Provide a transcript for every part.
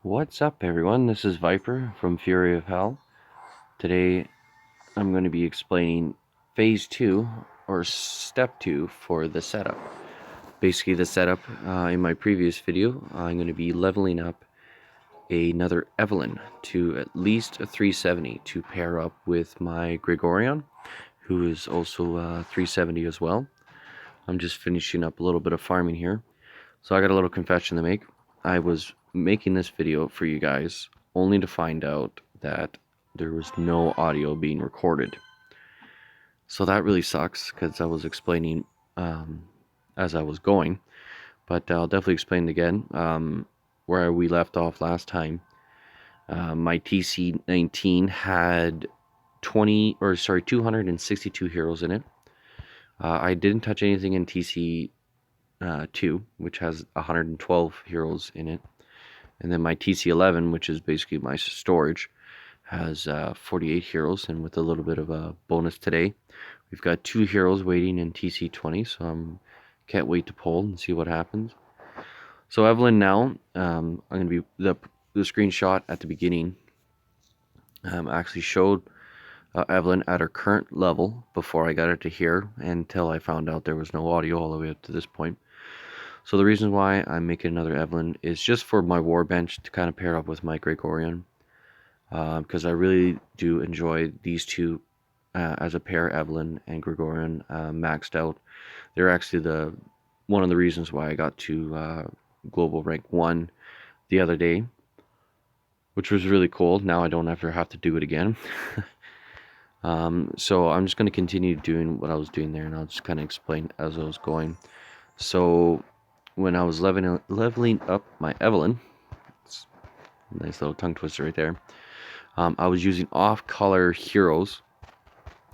What's up, everyone? This is Viper from Fury of Hell. Today I'm going to be explaining phase 2 or step 2 for the setup. Basically, the setup in my previous video, I'm going to be leveling up another Evelyn to at least a 370 to pair up with my Gregorian, who is also 370 as well. I'm just finishing up a little bit of farming here. So I got a little confession to make. I was making this video for you guys only to find out that there was no audio being recorded. So that really sucks because I was explaining as I was going. But I'll definitely explain it again. Where we left off last time, my TC19 had 262 heroes in it. I didn't touch anything in TC 2, which has 112 heroes in it. And then my TC11, which is basically my storage, has 48 heroes. And with a little bit of a bonus today, we've got 2 heroes waiting in TC20. So can't wait to pull and see what happens. So Evelyn now, I'm going to be the screenshot at the beginning actually showed Evelyn at her current level before I got her to here until I found out there was no audio all the way up to this point. So the reason why I'm making another Evelyn is just for my war bench to kind of pair up with my Gregorian, because I really do enjoy these two as a pair, Evelyn and Gregorian, maxed out. They're actually one of the reasons why I got to global rank 1 the other day, which was really cool. Now I don't ever have to do it again. So I'm just going to continue doing what I was doing there, and I'll just kind of explain as I was going. So when I was leveling up my Evelyn, it's a nice little tongue twister right there, I was using off-color heroes.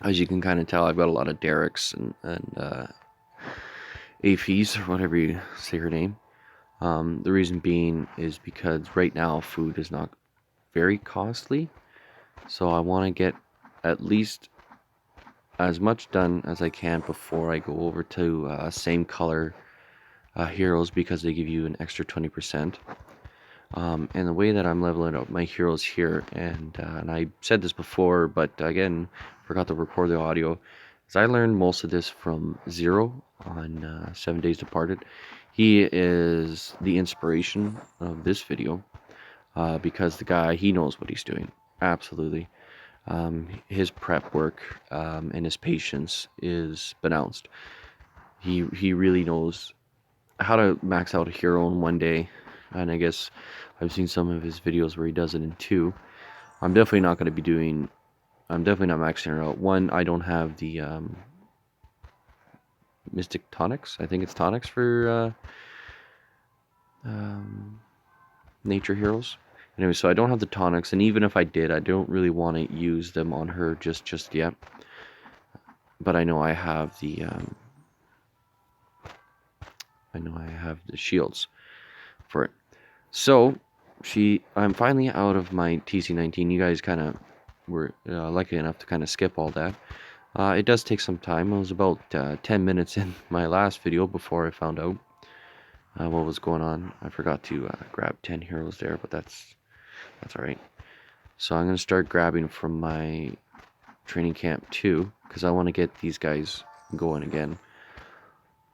As you can kind of tell, I've got a lot of Derek's and Afis, or whatever you say her name. The reason being is because right now food is not very costly, so I want to get at least as much done as I can before I go over to same color heroes, because they give you an extra 20%. And the way that I'm leveling up my heroes here, and I said this before, but again, forgot to record the audio, is I learned most of this from Zero on 7 Days Departed. He is the inspiration of this video, because the guy, he knows what he's doing, absolutely. His prep work and his patience is pronounced. He really knows how to max out a hero in 1 day, and I guess I've seen some of his videos where he does it in 2. I'm definitely not maxing her out. 1, I don't have the Mystic Tonics. I think it's Tonics for nature heroes. Anyway, so I don't have the tonics, and even if I did, I don't really want to use them on her just yet. But I know I have the shields for it. So I'm finally out of my TC19. You guys kind of were lucky enough to kind of skip all that. It does take some time. I was about 10 minutes in my last video before I found out what was going on. I forgot to grab 10 heroes there, but that's alright. So I'm going to start grabbing from my training camp too, because I want to get these guys going again.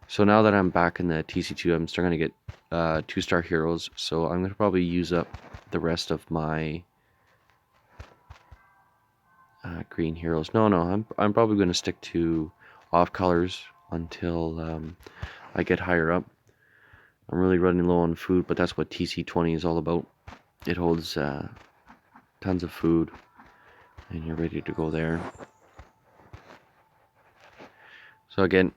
So now that I'm back in the TC2, I'm starting to get 2-star heroes, so I'm going to probably use up the rest of my green heroes. No, I'm probably going to stick to off colors until I get higher up. I'm really running low on food, but that's what TC20 is all about. It holds tons of food, and you're ready to go there. So again,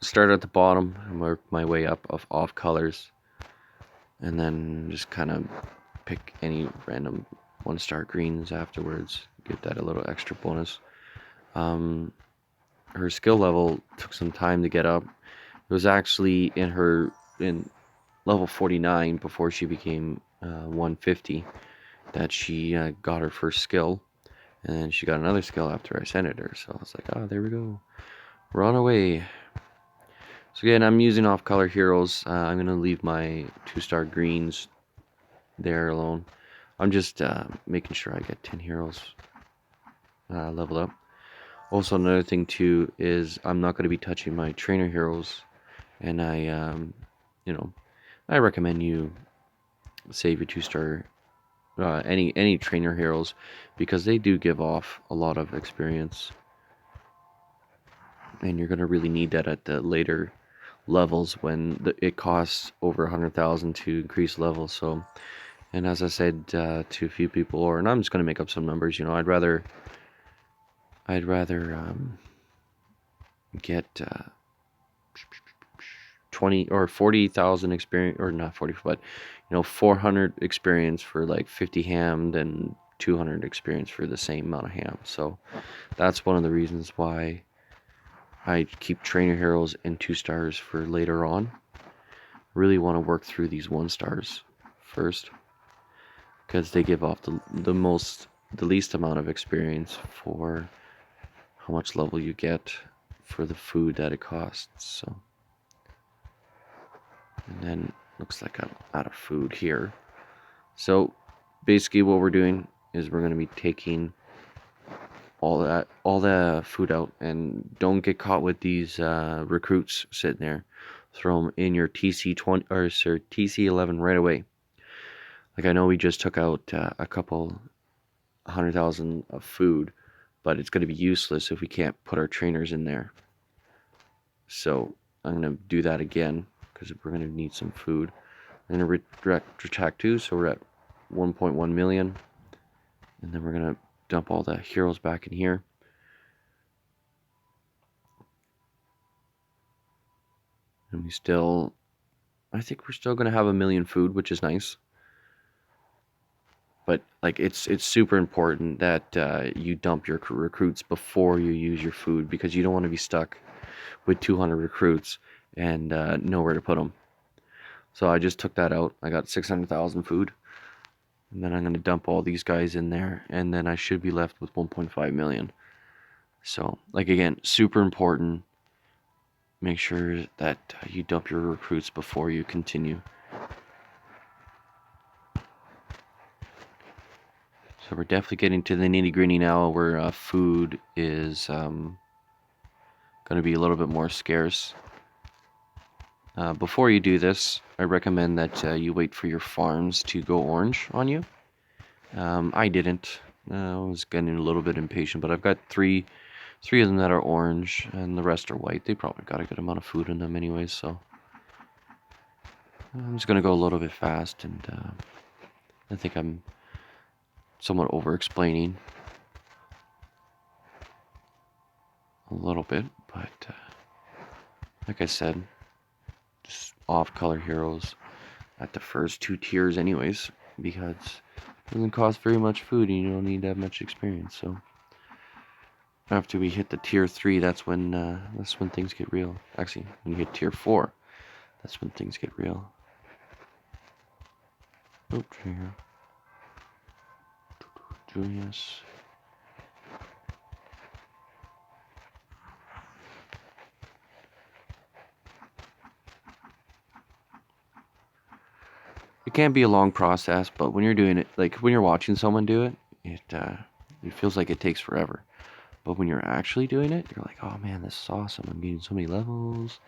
start at the bottom and work my way up of off colors, and then just kind of pick any random 1-star greens afterwards. Give that a little extra bonus. Her skill level took some time to get up. It was actually in level 49 before she became 150 that she got her first skill, and then she got another skill after I sent it her. So I was like, oh, there we go, we're on our way. So again, I'm using off-color heroes. I'm going to leave my 2-star greens there alone. I'm just making sure I get 10 heroes leveled up. Also, another thing too is I'm not going to be touching my trainer heroes, and you know, I recommend you save your 2-star any trainer heroes because they do give off a lot of experience, and you're going to really need that at the later levels when it costs over 100,000 to increase levels. So, and as I said to a few people, and I'm just going to make up some numbers, I'd rather get 20 or 40,000 experience, or not 40, but 400 experience for like 50 ham than 200 experience for the same amount of ham. So that's one of the reasons why I keep trainer heroes and 2-stars for later on. Really want to work through these 1-stars first because they give off the least amount of experience for how much level you get for the food that it costs. So, and then looks like I'm out of food here. So basically what we're doing is we're going to be taking all the food out, and don't get caught with these recruits sitting there. Throw them in your TC20 or TC11 right away. Like, I know we just took out a couple 100,000 of food, but it's going to be useless if we can't put our trainers in there. So I'm going to do that again because we're going to need some food. I'm going to redirect attack 2, so we're at 1.1 million, and then we're going to dump all the heroes back in here. And I think we're still going to have 1 million food, which is nice. But like, it's super important that you dump your recruits before you use your food, because you don't want to be stuck with 200 recruits and nowhere to put them. So I just took that out. I got 600,000 food, and then I'm going to dump all these guys in there, and then I should be left with 1.5 million. So, like, again, super important. Make sure that you dump your recruits before you continue. So we're definitely getting to the nitty-gritty now, where food is going to be a little bit more scarce. Before you do this, I recommend that you wait for your farms to go orange on you. I didn't. I was getting a little bit impatient, but I've got three of them that are orange, and the rest are white. They probably got a good amount of food in them anyways, so I'm just going to go a little bit fast, and I think I'm somewhat over-explaining a little bit, but like I said, just off-color heroes at the first 2 tiers anyways, because it doesn't cost very much food and you don't need that much experience. So after we hit the tier 3, that's when things get real. Actually, when you hit tier 4, that's when things get real. Oh, here. Julius. It can be a long process, but when you're doing it, like when you're watching someone do it, it feels like it takes forever. But when you're actually doing it, you're like, oh man, this is awesome. I'm getting so many levels.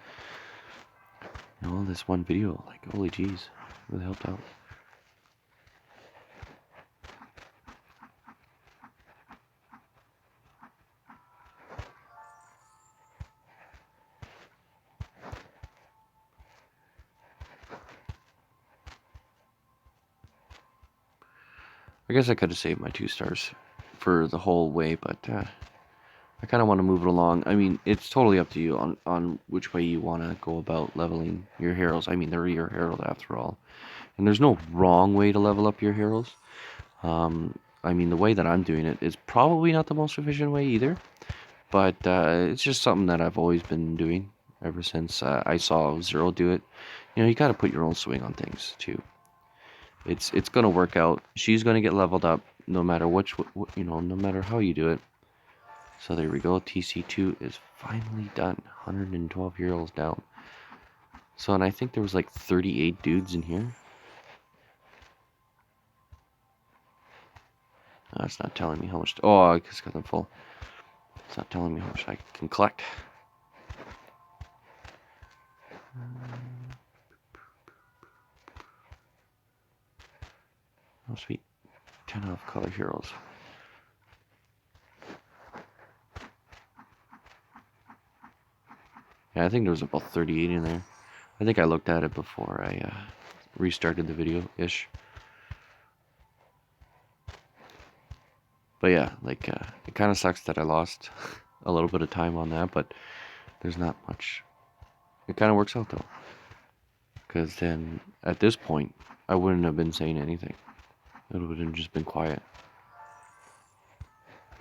This one video, like, holy jeez, really helped out. I guess I could have saved my 2 stars for the whole way, but I kind of want to move it along. I mean, it's totally up to you on which way you want to go about leveling your heroes. I mean, they're your heroes after all. And there's no wrong way to level up your heroes. I mean, the way that I'm doing it is probably not the most efficient way either. But it's just something that I've always been doing ever since I saw Zero do it. You got to put your own swing on things too. It's gonna work out. She's gonna get leveled up no matter no matter how you do it. So there we go. TC2 is finally done. 112 heroes down. So, and I think there was like 38 dudes in here. It's not telling me how much. Oh, I guess because I'm full. It's not telling me how much I can collect. Oh, sweet. 10 off color heroes. Yeah, I think there was about 38 in there. I think I looked at it before I restarted the video-ish. But yeah, like, it kind of sucks that I lost a little bit of time on that, but there's not much. It kind of works out, though. Because then, at this point, I wouldn't have been saying anything. It would have just been quiet.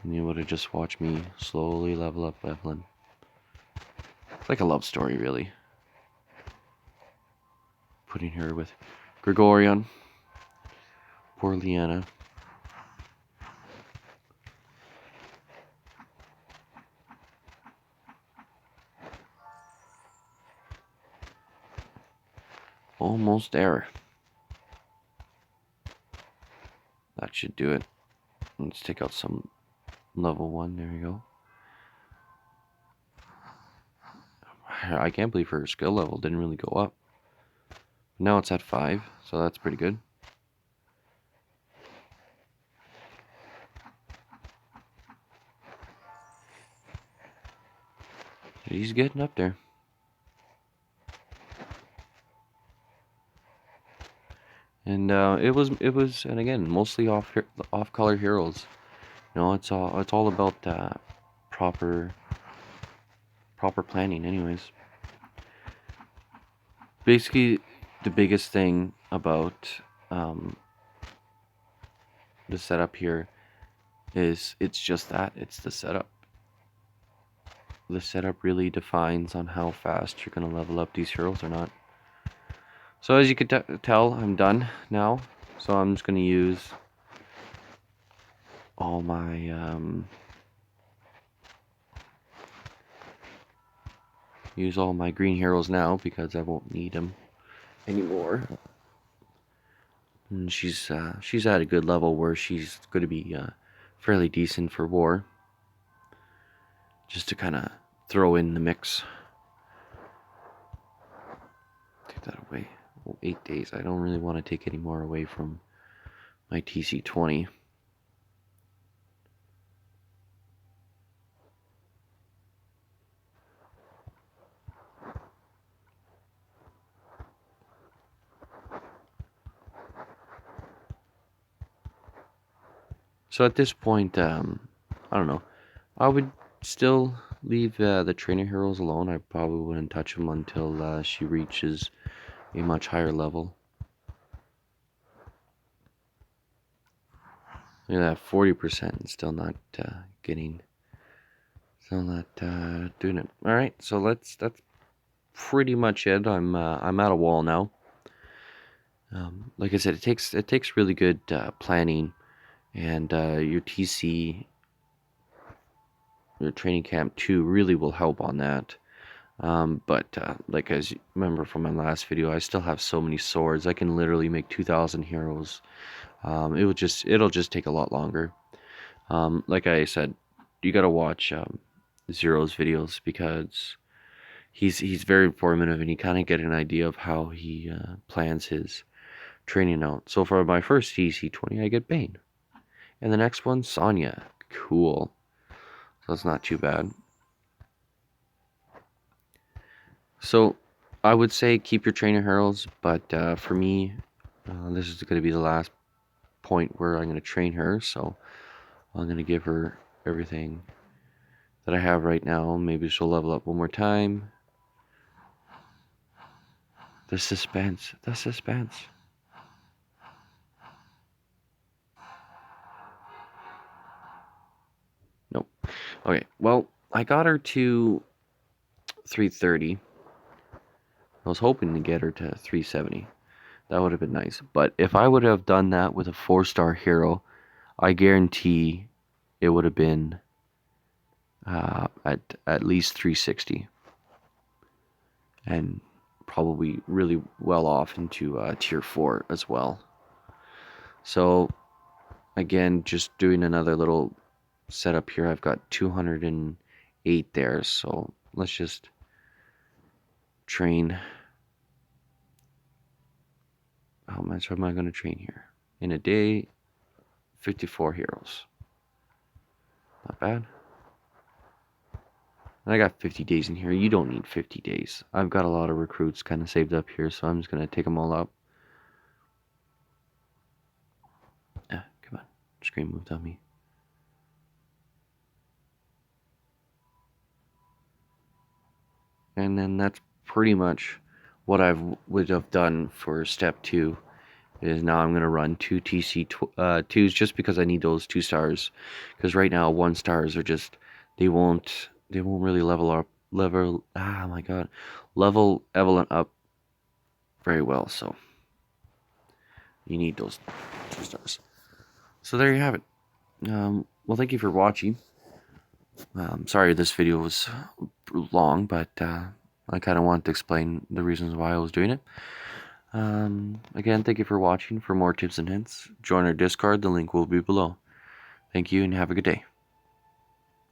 And you would have just watched me slowly level up Evelyn. It's like a love story, really. Putting her with Gregorian. Poor Leanna. Almost there. That should do it. Let's take out some level 1. There we go. I can't believe her skill level didn't really go up. Now it's at 5, so that's pretty good. He's getting up there. And it was, and again, mostly off color heroes. You know, it's all about proper planning, anyways. Basically, the biggest thing about the setup here is it's just that, it's the setup. The setup really defines on how fast you're gonna level up these heroes or not. So as you can tell, I'm done now. So I'm just gonna use all my green heroes now because I won't need them anymore. And she's at a good level where she's going to be fairly decent for war. Just to kind of throw in the mix. Take that away. Oh, 8 days. I don't really want to take any more away from my TC20. So at this point, I don't know. I would still leave the trainer heroes alone. I probably wouldn't touch them until she reaches a much higher level. Look at that, 40%, still not doing it. All right, so that's pretty much it. I'm at a wall now. Like I said, it takes really good planning, and your TC, your training camp 2 really will help on that. But like as you remember from my last video, I still have so many swords. I can literally make 2,000 heroes. It'll just take a lot longer. Like I said, you gotta watch Zero's videos because he's very informative, and you kind of get an idea of how he plans his training out. So for my first TC20, I get Bane, and the next one, Sonya. Cool. So that's not too bad. So I would say keep your trainer heroes, but for me, this is going to be the last point where I'm going to train her. So I'm going to give her everything that I have right now. Maybe she'll level up one more time. The suspense. The suspense. Nope. Okay, well, I got her to 330. I was hoping to get her to 370. That would have been nice. But if I would have done that with a 4-star hero, I guarantee it would have been at least 360. And probably really well off into tier 4 as well. So again, just doing another little setup here. I've got 208 there, so let's just train. How much am I going to train here? In a day, 54 heroes. Not bad. And I got 50 days in here. You don't need 50 days. I've got a lot of recruits kind of saved up here, so I'm just going to take them all up. Come on. Screen moved on me. And then that's pretty much what I would have done for step 2. Is now I'm going to run 2 TC2s just because I need those 2 stars. Because right now 1 stars are just, they won't really level Evelyn up very well. So you need those 2 stars. So there you have it. Well, thank you for watching. Sorry this video was long, but I kind of wanted to explain the reasons why I was doing it. Again, thank you for watching. For more tips and hints, join our Discord. The link will be below. Thank you and have a good day.